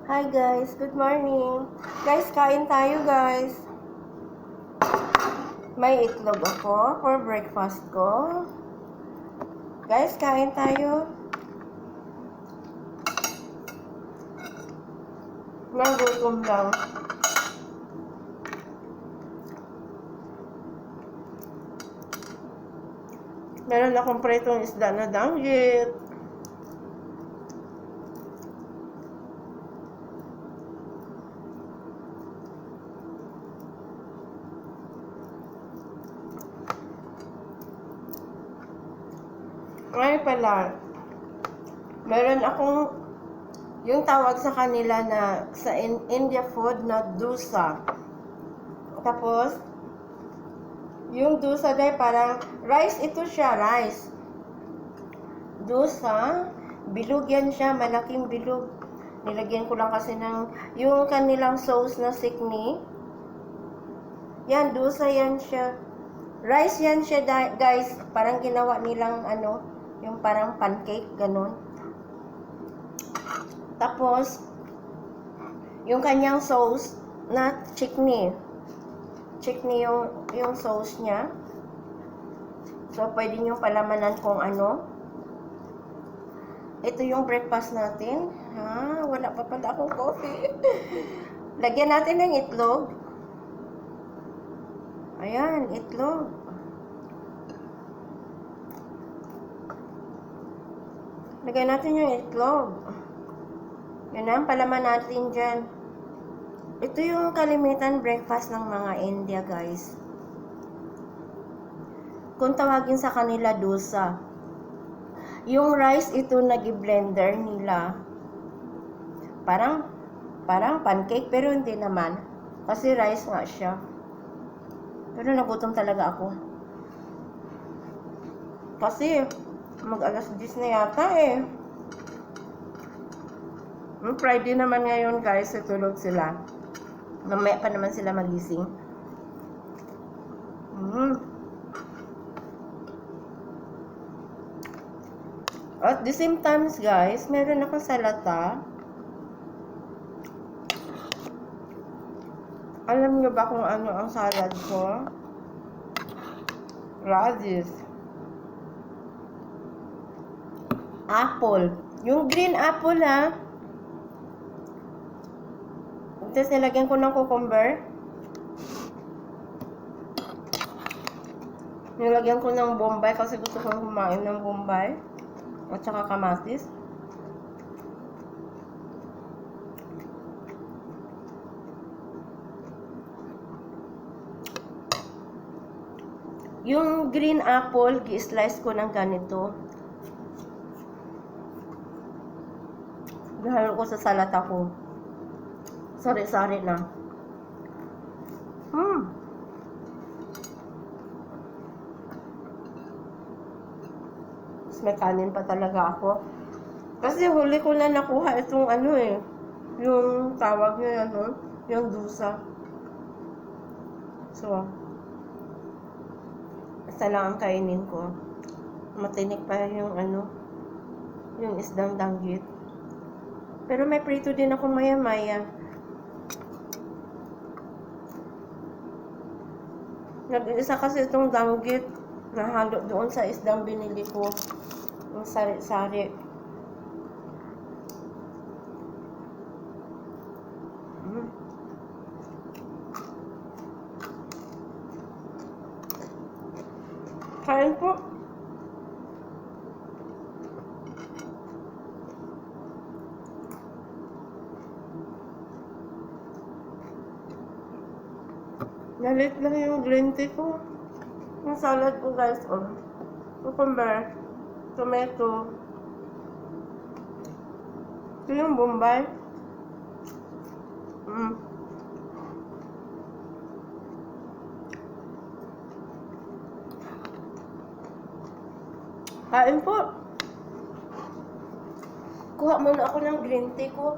Hi guys, good morning. Guys, kain tayo guys. May itlog ako for breakfast ko. Guys, kain tayo. Nagutom lang. Meron akong pritong isda na danggit. Ay pala, meron akong yung tawag sa kanila na sa India food na dosa. Tapos, yung dosa dahil parang rice ito siya, rice. Dosa, bilog yan siya, malaking bilog. Nilagyan ko lang kasi ng yung kanilang sauce na sikni. Yan, dosa yan siya. Rice yan siya, guys. Parang ginawa nilang yung parang pancake, ganun. Tapos, yung kanyang sauce na chikni. Chikni yung sauce niya. So, pwede nyo palamanan kung ano. Ito yung breakfast natin. Wala pa pala akong coffee. Lagyan natin ng itlog. Ayan, itlog. Lagyan natin yung itlog. Yan ang palaman natin dyan. Ito yung kalimitan breakfast ng mga India, guys. Kung tawagin sa kanila dosa. Yung rice ito nag-blender nila. Parang pancake pero hindi naman. Kasi rice nga siya. Pero nagutom talaga ako. Kasi mag-alas 10 na yata eh. Friday naman ngayon guys, tutulog sila. Mamaya pa naman sila magising. At the same times guys, meron akong salata. Alam nyo ba kung ano ang salad ko? Radish. Apple. Yung green apple Tapos nilagyan ko ng cucumber. Nilagyan ko ng bombay kasi gusto kong kumain ng bombay. At saka kamatis. Yung green apple, gi-slice ko ng ganito. Gahalo ko sa salata ko. Sari-sari na. Mas may kanin pa talaga ako. Kasi huli ko na nakuha itong yung tawag nyo yung dusa. So, isa lang ang kainin ko. Matinik pa yung yung isdang danggit. Pero may prito din ako maya-maya. Nag-isa kasi itong danggit. Nahalo doon sa isdang binili ko. Yung sari-sari. Kain po. Nalit lang yung green tea ko. Yung salad ko guys, cucumber, tomato. Ito yung bombay. Kain po. Kuha muna ako ng green tea ko.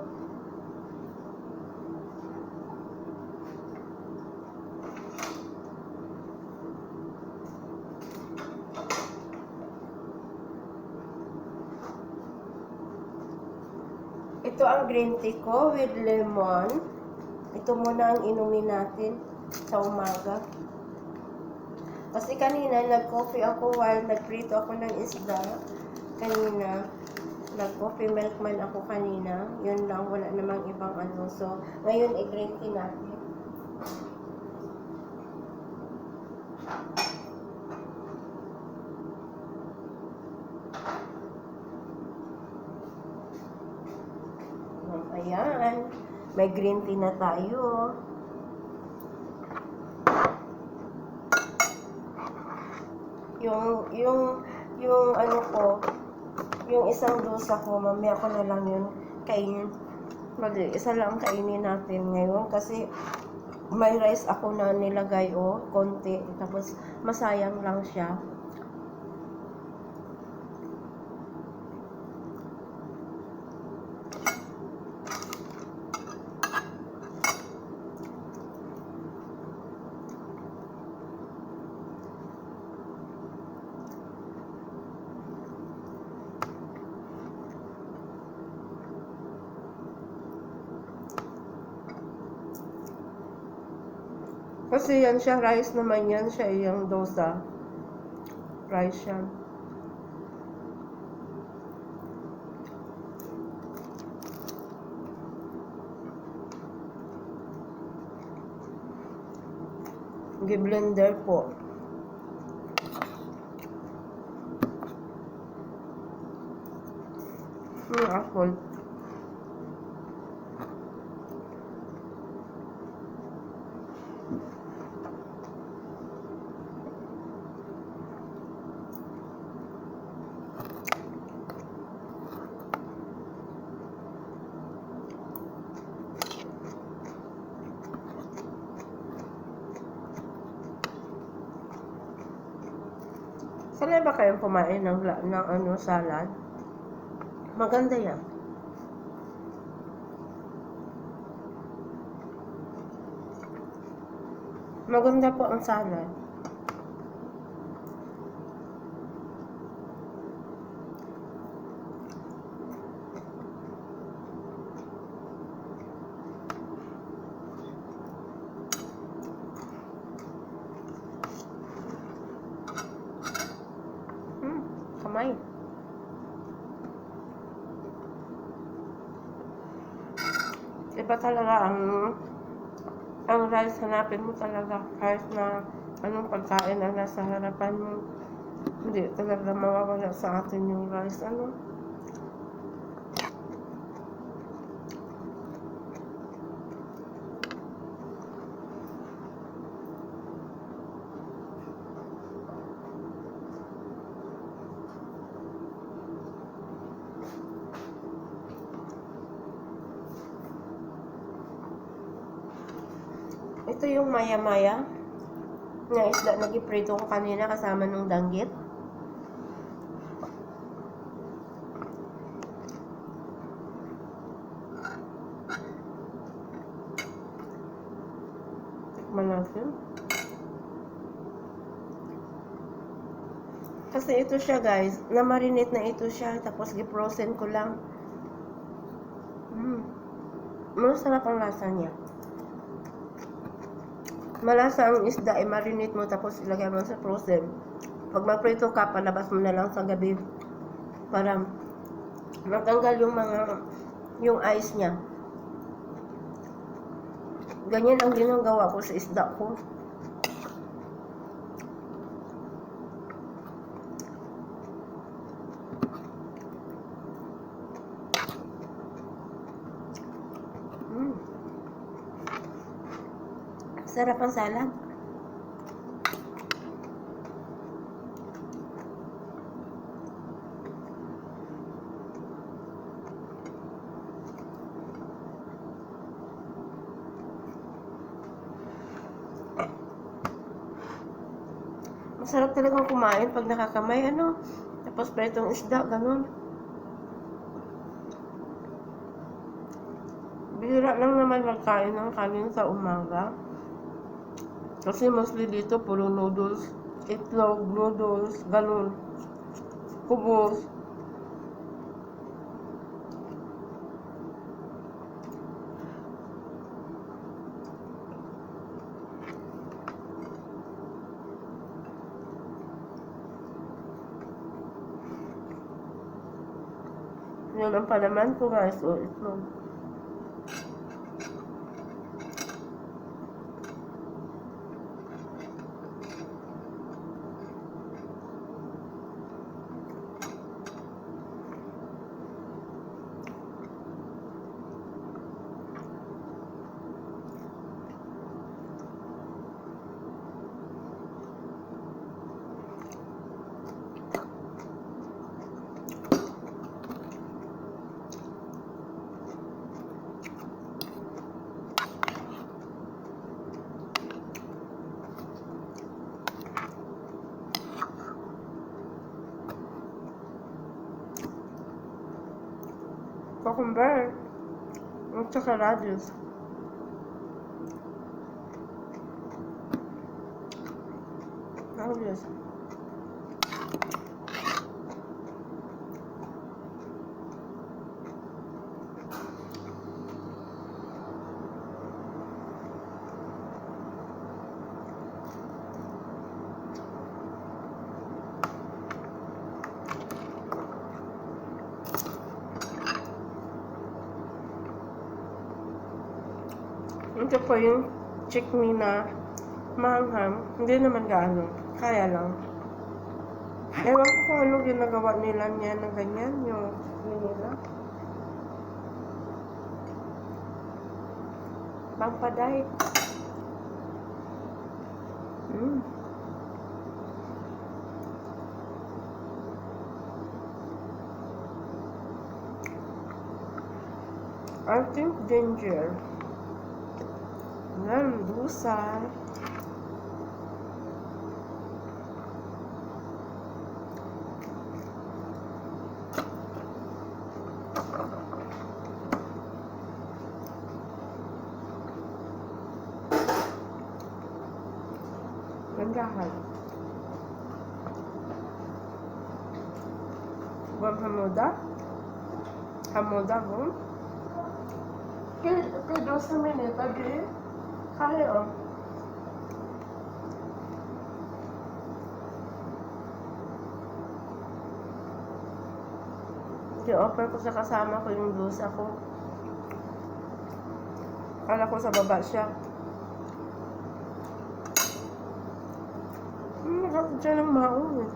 Ito ang green tea ko with lemon. Ito muna ang inumin natin sa umaga. Kasi kanina nag-coffee ako while nagprito ako ng isda. Kanina, nag-coffee milk man ako kanina. Yun lang, wala namang ibang ano. So, ngayon i-green tea natin. Ayan, may green tea na tayo. Yung ano ko, yung isang dosa ko, mamaya ko na lang yun kainin. Isa lang kainin natin ngayon kasi may rice ako na nilagay konti. Tapos masayang lang siya. Kasi yan siya, rice naman yan siya, yung dosa. Rice yan. Gi-blender po. Apple. Sanay ba kayong kumain ng salad? Maganda yan. Maganda po ang salad. Kamay. Iba talaga ang rice, hanapin mo talaga kahit na anong pagkain ang nasa harapan mo, hindi talaga mawawala sa atin yung rice. Ito yung maya-maya na isda na giprito ko kanina kasama nung danggit. Tikman natin. Kasi ito siya guys, na-marinate na ito siya, tapos gi-frozen ko lang. Masarap ang lasa niya. Malasa ang isda, marinate mo tapos ilagay mo sa frozen. Pag magprito ka, palabas mo na lang sa gabi para matanggal yung ice niya. Ganyan ang ginagawa ko sa isda ko. Sarap ang salad. Masarap talagang kumain pag nakakamay, tapos pritong isda, ganun. Bihira lang naman magkain ng kanin sa umaga. Kasi mostly dito, puro noodles, itlog, noodles, ganun. Kubos. Yun ang palaman ko guys. O, itlog. Cucumber. At saka radish. Radish. Ito po yung chickpea na maanghang. Hindi naman gaano. Kaya lang. Ewan ko kung ano ginagawa nila niya ng ganyan. Yung chickpea nila. Pampadahit. I think ginger. Yan, busa. Gandahan. Buwan hamuda. Hamuda, buwan. Que 12 minutos de kaya. I-offer ko sa kasama ko yung blusa ko. Kala ko sa baba siya. Nakakot siya ng maon eh.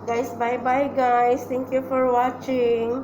Guys, bye-bye guys. Thank you for watching.